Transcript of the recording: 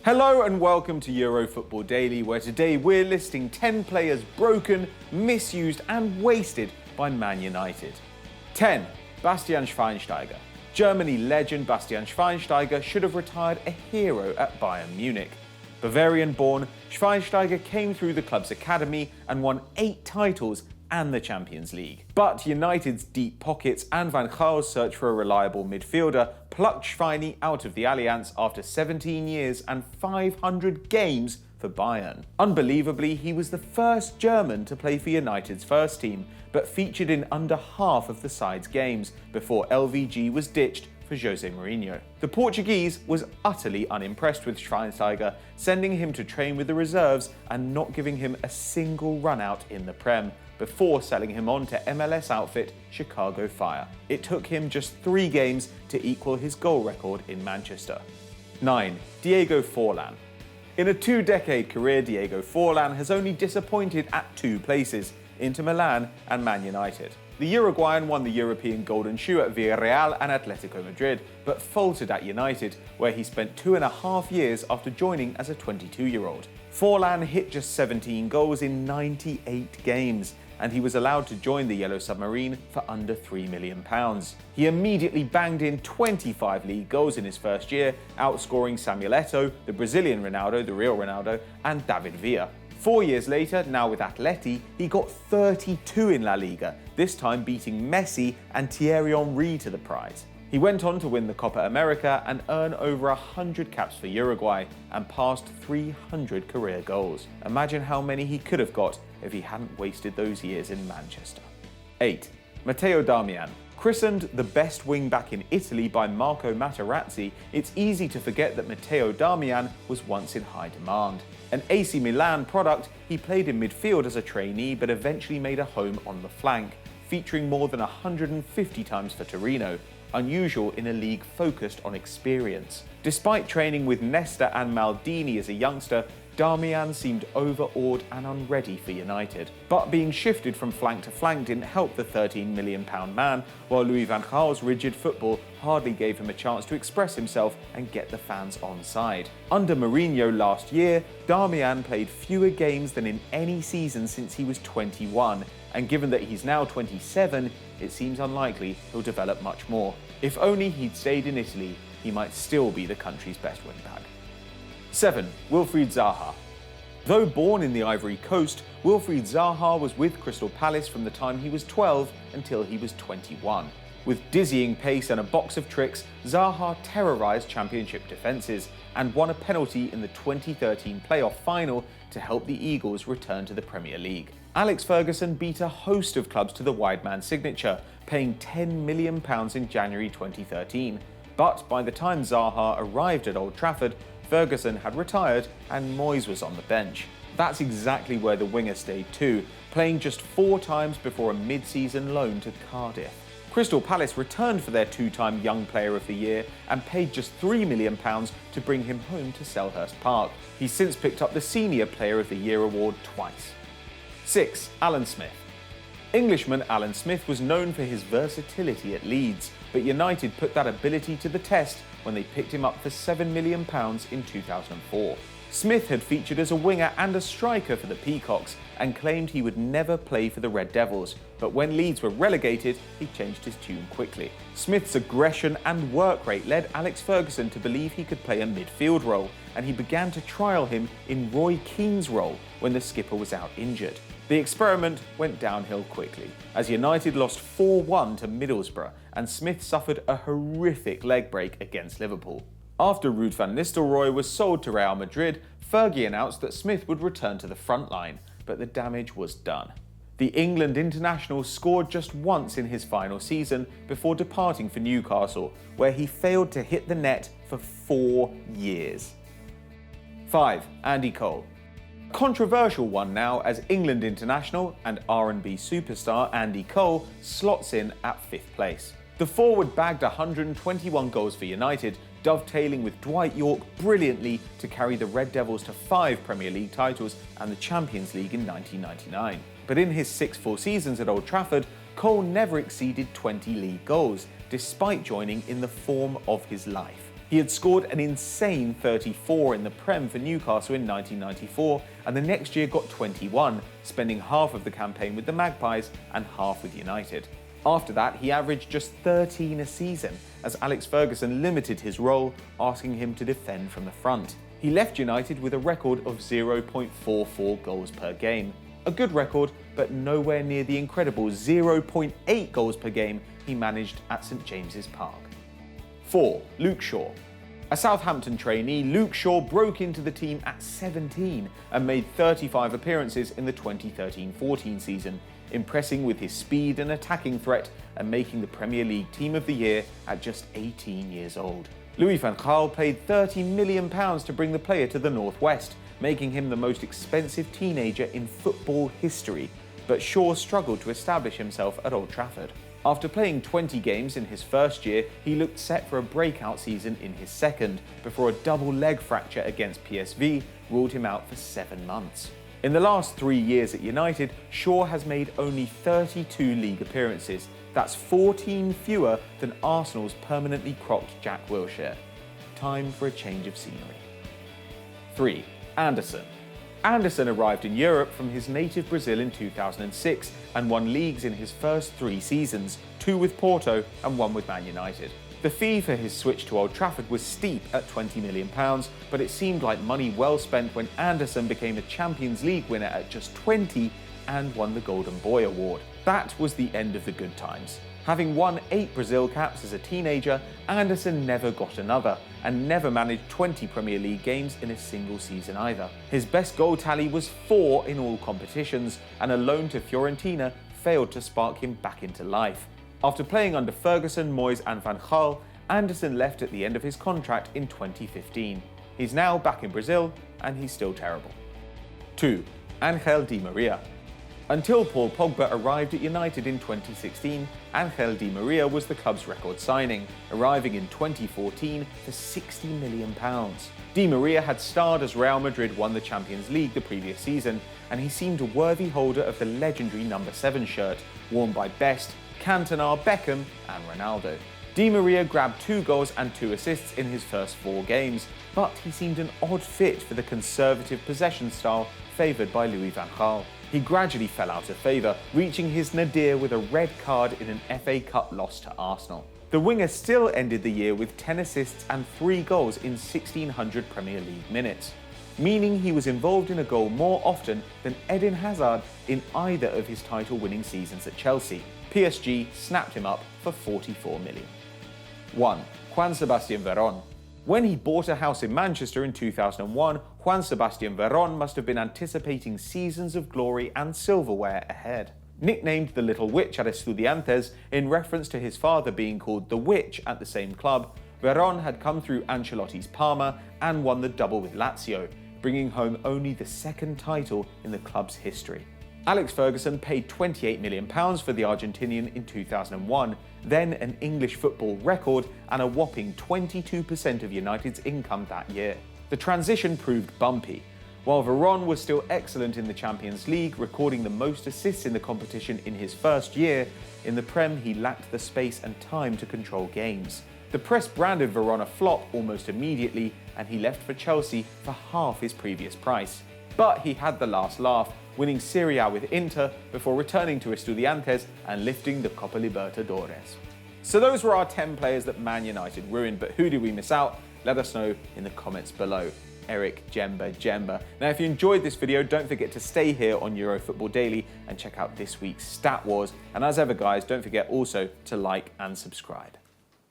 Hello and welcome to Euro Football Daily, where today we're listing 10 players broken, misused and wasted by Man United. 10. Bastian Schweinsteiger. Germany legend Bastian Schweinsteiger should have retired a hero at Bayern Munich. Bavarian-born, Schweinsteiger came through the club's academy and won 8 titles and the Champions League. But United's deep pockets and Van Gaal's search for a reliable midfielder plucked Schweini out of the Allianz after 17 years and 500 games for Bayern. Unbelievably, he was the first German to play for United's first team, but featured in under half of the side's games before LVG was ditched for Jose Mourinho. The Portuguese was utterly unimpressed with Schweinsteiger, sending him to train with the reserves and not giving him a single run out in the Prem, before selling him on to MLS outfit Chicago Fire. It took him just 3 games to equal his goal record in Manchester. 9. Diego Forlán. In a 2-decade career, Diego Forlán has only disappointed at 2 places, Inter Milan and Man United. The Uruguayan won the European Golden Shoe at Villarreal and Atletico Madrid, but faltered at United, where he spent 2.5 years after joining as a 22-year-old. Forlán hit just 17 goals in 98 games, and he was allowed to join the Yellow Submarine for under £3 million. He immediately banged in 25 league goals in his first year, outscoring Samuel Eto'o, the Brazilian Ronaldo, the real Ronaldo, and David Villa. 4 years later, now with Atleti, he got 32 in La Liga, this time beating Messi and Thierry Henry to the prize. He went on to win the Copa America and earn over 100 caps for Uruguay and passed 300 career goals. Imagine how many he could have got if he hadn't wasted those years in Manchester. 8. Matteo Darmian. Christened the best wing-back in Italy by Marco Materazzi, it's easy to forget that Matteo Darmian was once in high demand. An AC Milan product, he played in midfield as a trainee but eventually made a home on the flank, featuring more than 150 times for Torino, unusual in a league focused on experience. Despite training with Nesta and Maldini as a youngster, Darmian seemed overawed and unready for United. But being shifted from flank to flank didn't help the £13 million man, while Louis van Gaal's rigid football hardly gave him a chance to express himself and get the fans on side. Under Mourinho last year, Darmian played fewer games than in any season since he was 21, and given that he's now 27, it seems unlikely he'll develop much more. If only he'd stayed in Italy, he might still be the country's best wing-back. 7. Wilfried Zaha. Though born in the Ivory Coast, Wilfried Zaha was with Crystal Palace from the time he was 12 until he was 21. With dizzying pace and a box of tricks, Zaha terrorised championship defences and won a penalty in the 2013 playoff final to help the Eagles return to the Premier League. Alex Ferguson beat a host of clubs to the wide man signature, paying £10 million in January 2013. But by the time Zaha arrived at Old Trafford, Ferguson had retired and Moyes was on the bench. That's exactly where the winger stayed too, playing just 4 times before a mid-season loan to Cardiff. Crystal Palace returned for their 2-time Young Player of the Year and paid just £3 million to bring him home to Selhurst Park. He's since picked up the Senior Player of the Year award twice. 6. Alan Smith. Englishman Alan Smith was known for his versatility at Leeds, but United put that ability to the test when they picked him up for £7 million in 2004. Smith had featured as a winger and a striker for the Peacocks and claimed he would never play for the Red Devils, but when Leeds were relegated, he changed his tune quickly. Smith's aggression and work rate led Alex Ferguson to believe he could play a midfield role, and he began to trial him in Roy Keane's role when the skipper was out injured. The experiment went downhill quickly, as United lost 4-1 to Middlesbrough and Smith suffered a horrific leg break against Liverpool. After Ruud van Nistelrooy was sold to Real Madrid, Fergie announced that Smith would return to the front line, but the damage was done. The England international scored just once in his final season before departing for Newcastle, where he failed to hit the net for 4 years. 5. Andy Cole. Controversial one now, as England international and R&B superstar Andy Cole slots in at 5th place. The forward bagged 121 goals for United, dovetailing with Dwight York brilliantly to carry the Red Devils to 5 Premier League titles and the Champions League in 1999. But in his 6 full seasons at Old Trafford, Cole never exceeded 20 league goals, despite joining in the form of his life. He had scored an insane 34 in the Prem for Newcastle in 1994, and the next year got 21, spending half of the campaign with the Magpies and half with United. After that, he averaged just 13 a season, as Alex Ferguson limited his role, asking him to defend from the front. He left United with a record of 0.44 goals per game. A good record, but nowhere near the incredible 0.8 goals per game he managed at St James's Park. 4. Luke Shaw. A Southampton trainee, Luke Shaw broke into the team at 17 and made 35 appearances in the 2013-14 season, impressing with his speed and attacking threat and making the Premier League Team of the Year at just 18 years old. Louis van Gaal paid £30 million to bring the player to the Northwest, making him the most expensive teenager in football history, but Shaw struggled to establish himself at Old Trafford. After playing 20 games in his first year, he looked set for a breakout season in his second, before a double leg fracture against PSV ruled him out for 7 months. In the last 3 years at United, Shaw has made only 32 league appearances. That's 14 fewer than Arsenal's permanently cropped Jack Wilshere. Time for a change of scenery. 3. Anderson. Anderson arrived in Europe from his native Brazil in 2006 and won leagues in his first 3 seasons, 2 with Porto and 1 with Man United. The fee for his switch to Old Trafford was steep at £20 million, but it seemed like money well spent when Anderson became a Champions League winner at just 20 and won the Golden Boy Award. That was the end of the good times. Having won 8 Brazil caps as a teenager, Anderson never got another, and never managed 20 Premier League games in a single season either. His best goal tally was 4 in all competitions, and a loan to Fiorentina failed to spark him back into life. After playing under Ferguson, Moyes and Van Gaal, Anderson left at the end of his contract in 2015. He's now back in Brazil, and he's still terrible. 2. Ángel Di María. Until Paul Pogba arrived at United in 2016, Ángel Di María was the club's record signing, arriving in 2014 for £60 million. Di María had starred as Real Madrid won the Champions League the previous season, and he seemed a worthy holder of the legendary number 7 shirt, worn by Best, Cantona, Beckham and Ronaldo. Di María grabbed 2 goals and 2 assists in his first 4 games, but he seemed an odd fit for the conservative possession style favoured by Louis van Gaal. He gradually fell out of favour, reaching his nadir with a red card in an FA Cup loss to Arsenal. The winger still ended the year with 10 assists and 3 goals in 1,600 Premier League minutes, meaning he was involved in a goal more often than Eden Hazard in either of his title-winning seasons at Chelsea. PSG snapped him up for £44 million. 1. Juan Sebastián Verón. When he bought a house in Manchester in 2001, Juan Sebastián Verón must have been anticipating seasons of glory and silverware ahead. Nicknamed the Little Witch at Estudiantes in reference to his father being called the Witch at the same club, Verón had come through Ancelotti's Parma and won the double with Lazio, bringing home only the 2nd title in the club's history. Alex Ferguson paid £28 million for the Argentinian in 2001, then an English football record and a whopping 22% of United's income that year. The transition proved bumpy. While Verón was still excellent in the Champions League, recording the most assists in the competition in his first year, in the Prem he lacked the space and time to control games. The press branded Verón a flop almost immediately, and he left for Chelsea for half his previous price. But he had the last laugh, winning Serie A with Inter before returning to Estudiantes and lifting the Copa Libertadores. So those were our 10 players that Man United ruined, but who did we miss out? Let us know in the comments below. Eric, Jemba. Now if you enjoyed this video, don't forget to stay here on Euro Football Daily and check out this week's Stat Wars. And as ever guys, don't forget also to like and subscribe.